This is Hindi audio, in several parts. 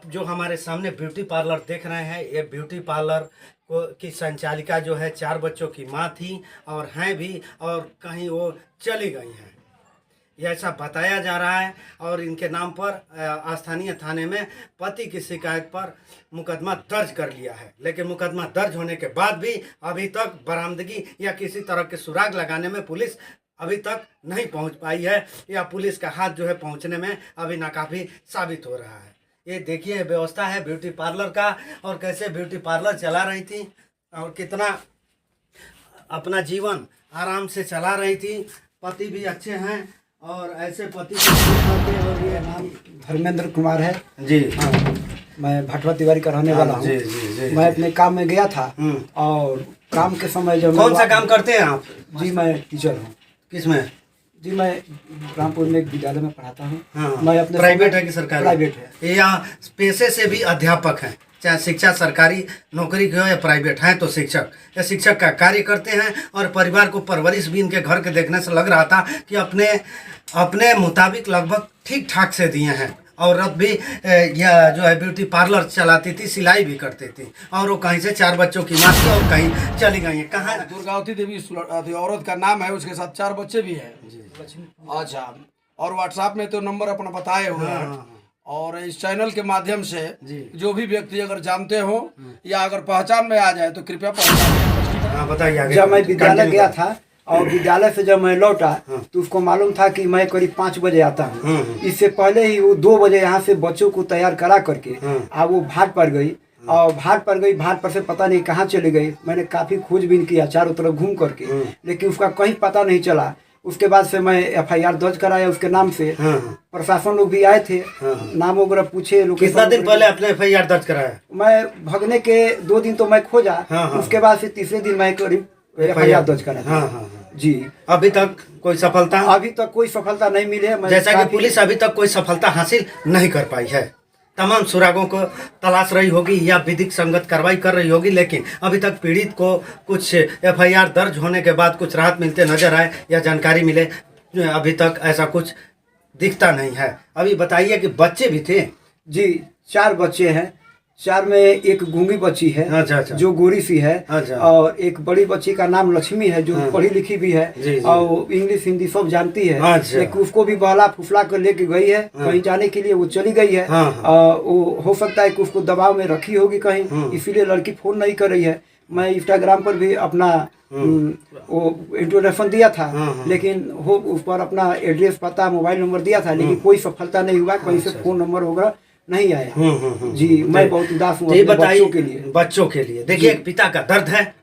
जो हमारे सामने ब्यूटी पार्लर देख रहे हैं, ये ब्यूटी पार्लर को की संचालिका जो है 4 बच्चों की माँ थी और हैं भी, और कहीं वो चली गई हैं, ये ऐसा बताया जा रहा है। और इनके नाम पर स्थानीय थाने में पति की शिकायत पर मुकदमा दर्ज कर लिया है, लेकिन मुकदमा दर्ज होने के बाद भी अभी तक बरामदगी या किसी तरह के सुराग लगाने में पुलिस अभी तक नहीं पहुंच पाई है, या पुलिस का हाथ जो है पहुंचने में अभी नाकाफी साबित हो रहा है। ये देखिए व्यवस्था है ब्यूटी पार्लर का, और कैसे ब्यूटी पार्लर चला रही थी और कितना अपना जीवन आराम से चला रही थी। पति भी अच्छे हैं, और ऐसे पति और ये नाम धर्मेंद्र कुमार है जी। हाँ, मैं भटवा तिवारी का रहने वाला हूँ। जी जी जी। मैं अपने काम में गया था और काम के समय जब कौन सा काम करते हैं आप? जी मैं टीचर हूँ। किसमें? जी मैं रामपुर में एक विद्यालय में पढ़ाता हूँ। हाँ, मैं अपने प्राइवेट है कि सरकारी? प्राइवेट है। या पेशे से भी अध्यापक हैं, चाहे शिक्षा सरकारी नौकरी की हो या प्राइवेट है, तो शिक्षक या शिक्षक का कार्य करते हैं। और परिवार को परवरिश भी इनके घर के देखने से लग रहा था कि अपने मुताबिक लगभग ठीक ठाक से दिए हैं। औरत भी यह जो है ब्यूटी पार्लर चलाती थी, सिलाई भी करती थी, और वो कहीं से 4 बच्चों की माँ थी और कहीं चली गई है। कहाँ? दुर्गावती देवी औरत का नाम है, उसके साथ 4 बच्चे भी हैं। अच्छा, और व्हाट्सएप में तो नंबर अपना बताए हुए हैं। और इस चैनल के माध्यम से जो भी व्यक्ति अगर जानते हो या अगर पहचान में आ जाए तो कृपया पहचान। बताइए आगे। जब मैं विद्यालय गया था और विद्यालय से जब मैं लौटा तो उसको मालूम था कि मैं करीब 5 बजे आता हूँ। इससे पहले ही वो 2 बजे यहाँ से बच्चों को तैयार करा करके वो भाट पर गई, और भाट पर से पता नहीं कहाँ चली गई। मैंने काफ़ी खोजबीन किया चारों तरफ घूम करके, लेकिन उसका कहीं पता नहीं चला। उसके बाद से मैं FIR दर्ज कराया उसके नाम से। प्रशासन लोग भी आए थे, नाम वगैरह पूछे। कितना दिन पहले आपने FIR दर्ज कराया? मैं भगने के 2 दिन तो मैं खोजा, उसके बाद से तीसरे दिन मैं करीब FIR दर्ज कराया। जी। अभी तक कोई सफलता? अभी तक कोई सफलता नहीं मिली है। जैसा कि पुलिस अभी तक कोई सफलता हासिल नहीं कर पाई है। तमाम सुरागों को तलाश रही होगी या विधिक संगत कार्रवाई कर रही होगी, लेकिन अभी तक पीड़ित को कुछ FIR दर्ज होने के बाद कुछ राहत मिलते नजर आए या जानकारी मिले, अभी तक ऐसा कुछ दिखता नहीं है। अभी बताइए कि बच्चे भी थे? जी 4 बच्चे हैं। 4 में एक गूंगी बच्ची है। अच्छा। जो गोरी सी है। अच्छा। और एक बड़ी बच्ची का नाम लक्ष्मी है, जो पढ़ी लिखी भी है। जी। और इंग्लिश हिंदी सब जानती है। अच्छा। लेकिन उसको भी बहला फुसला कर लेके गई है कहीं जाने के लिए, वो चली गई है। वो हो सकता है कि उसको दबाव में रखी होगी कहीं, इसीलिए लड़की फोन नहीं कर रही है। मैं इंस्टाग्राम पर भी अपना वो इंट्रोडक्शन दिया था, लेकिन वो उस पर अपना एड्रेस पता मोबाइल नंबर दिया था, लेकिन कोई सफलता नहीं हुआ। कहीं से फोन नंबर वगैरह नहीं आया। जी मैं बहुत उदास हूँ बच्चों के लिए। बच्चों के लिए देखिए, एक पिता का दर्द है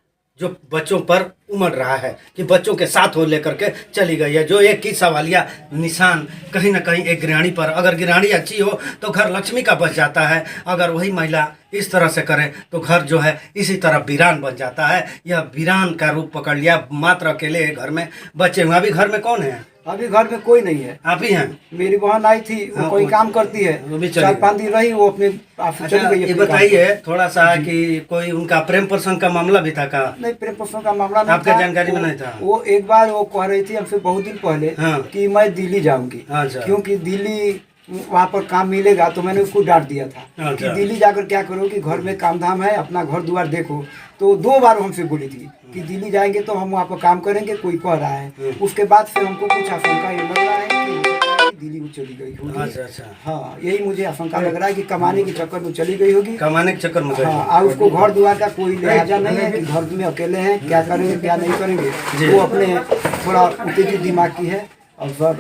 जो बच्चों पर उमड़ रहा है कि बच्चों के साथ हो लेकर के चली गई है, जो एक ही सवालिया निशान कहीं ना कहीं एक गृहिणी पर। अगर गृहिणी अच्छी हो तो घर लक्ष्मी का बच जाता है, अगर वही महिला इस तरह से करे तो घर जो है इसी तरह वीरान बन जाता है। यह वीरान का रूप पकड़ लिया, मात्र अकेले घर में बच्चे हुए। अभी घर में कौन है? अभी घर में कोई नहीं है। आप ही हैं? मेरी बहन आई थी, वो कोई काम करती है, 4-5 दिन रही, वो अपने ऑफिस चली गई। ये बताइए थोड़ा सा कि कोई उनका प्रेम प्रसंग का मामला भी था का? नहीं, प्रेम प्रसंग का मामला नहीं आपके था। जानकारी में नहीं था? वो एक बार वो कह रही थी हमसे बहुत दिन पहले कि मैं दिल्ली जाऊंगी, क्योंकि दिल्ली वहाँ पर काम मिलेगा। तो मैंने उसको डांट दिया था कि दिल्ली जाकर क्या करोगी, घर में काम धाम है, अपना घर द्वार देखो। तो 2 बार हमसे बोली थी कि दिल्ली जाएंगे तो हम वहाँ पर काम करेंगे, कोई कह रहा है। उसके बाद से हमको कुछ आशंका ये लग रहा है कि दिल्ली वो चली गई होगी। अच्छा। हाँ, यही मुझे आशंका लग रहा है कि कमाने के चक्कर में चली गई होगी। कमाने के चक्कर में? हाँ, और उसको घर द्वार का कोई लिहाजा नहीं है कि घर में अकेले हैं, क्या करेंगे क्या नहीं करेंगे। वो अपने थोड़ा उत्तेजित दिमाग की है। और सर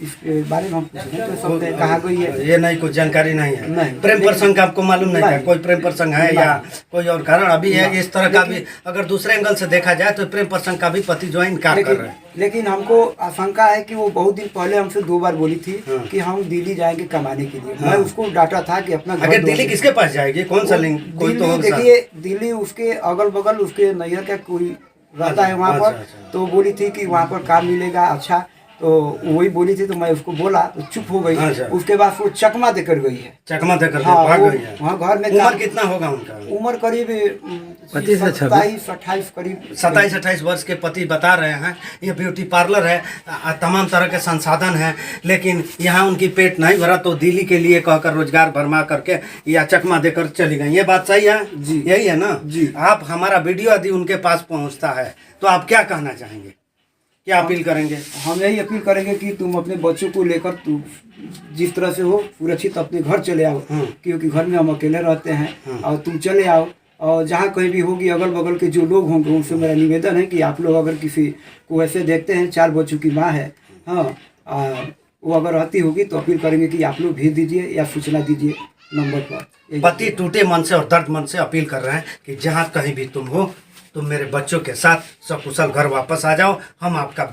इसके बारे में हम पूछ सब कहा गई है, ये नहीं कुछ जानकारी नहीं है? नहीं। प्रेम प्रसंग का आपको मालूम नहीं है? कोई प्रेम प्रसंग है या कोई और कारण अभी है इस तरह का भी? अगर दूसरे एंगल से देखा जाए तो प्रेम प्रसंग का भी पति जो है इनकार कर रहे हैं। लेकिन हमको आशंका है कि वो बहुत दिन पहले हमसे 2 बार बोली थी कि हम दिल्ली जाएंगे कमाने के लिए। मैं उसको डांटा था कि अपना अगर दिल्ली किसके पास जाएगी, कौन सा लिंक? कोई तो देखिए, दिल्ली उसके अगल बगल उसके नैहर का कोई रहता है वहाँ पर। तो बोली थी कि वहाँ पर काम मिलेगा अच्छा। तो वही बोली थी, तो मैं उसको बोला तो चुप हो गई। अच्छा। उसके बाद वो चकमा देकर गई है। चकमा देकर हाँ, भाग वो गई है। वहाँ घर में उम्र कितना होगा उनका? उम्र करीब 27-28 करीब 27-28 वर्ष के पति बता रहे हैं। ये ब्यूटी पार्लर है, तमाम तरह के संसाधन हैं, लेकिन यहाँ उनकी पेट नहीं भरा तो दिल्ली के लिए कहकर रोजगार भरमा करके या चकमा देकर चली गई। ये बात सही है जी। यही है ना जी। आप हमारा वीडियो यदि उनके पास पहुँचता है तो आप क्या कहना चाहेंगे, क्या अपील करेंगे? हम यही अपील करेंगे कि तुम अपने बच्चों को लेकर तू जिस तरह से हो सुरक्षित अपने घर चले आओ, क्योंकि घर में हम अकेले रहते हैं। और तुम चले आओ, और जहाँ कहीं भी होगी अगल बगल के जो लोग होंगे उनसे मेरा निवेदन है कि आप लोग अगर किसी को ऐसे देखते हैं, 4 बच्चों की माँ है, हाँ, वो अगर रहती होगी तो अपील करेंगे कि आप लोग भेज दीजिए या सूचना दीजिए नंबर पर। पति टूटे मन से और दर्द मन से अपील कर रहे हैं कि जहाँ कहीं भी तुम हो, तुम मेरे बच्चों के साथ सकुशल घर वापस आ जाओ। हम आपका